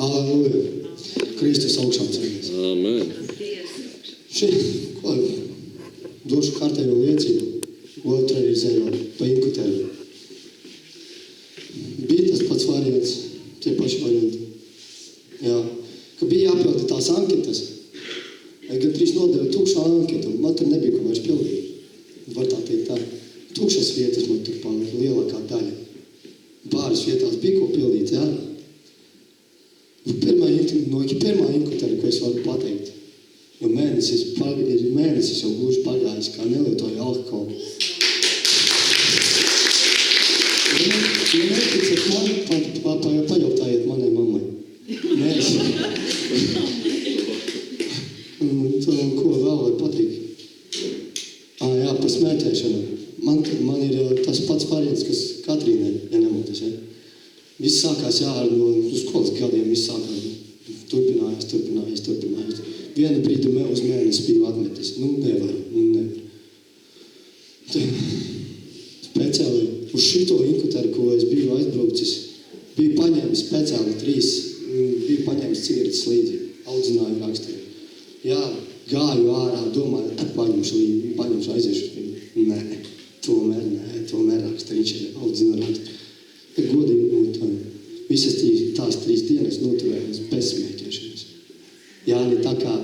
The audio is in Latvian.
Aleluja. Kristus augšām ceļas. Amen. Ko došu kārtējo liecību. Otra reizē pa inkutēru. Bija tas pats variants, tie paši varianti. Jā. Ka bija jāpilda tās anketas. Gan trīs nodeva tukšu anketu. Man tur nebija, ko vairs pildīt. Var tā teikt tā. Tukšas vietas man tur palika lielākā daļa. Pāris vietās bija, ko pildīt, jā. Pirmā inkutēra, ko es varu pateikt. Jo mēnesis jau gluži pagājis, kā nelietoju alkoholu. Ja neticat man, pajautājiet manai mammai. Mēs. Ko vēl var pateikt? Jā, pa smēķēšanu. Man ir tas pats variants, kas Katrīnai, ja nemoties, ja? Viss sākās, no skolas gadiem viss sākās. Turpinājās. Vienu brīdi uz mēnesi biju atmetis. Nevar. Speciāli uz šito inkutēru, ko es biju aizbraucis, biju paņēmis speciāli 3, biju paņēmis cigaretes līdzi, audzināju rakstīju. Jā, gāju ārā, domāju, paņemšu aiziešu viņu. Nē, tomēr raksta, viņš ir audzina rakstu. Godīgi, visas tās 3 dienas noturējās bez smēķēšanas. Jā, ne tā kā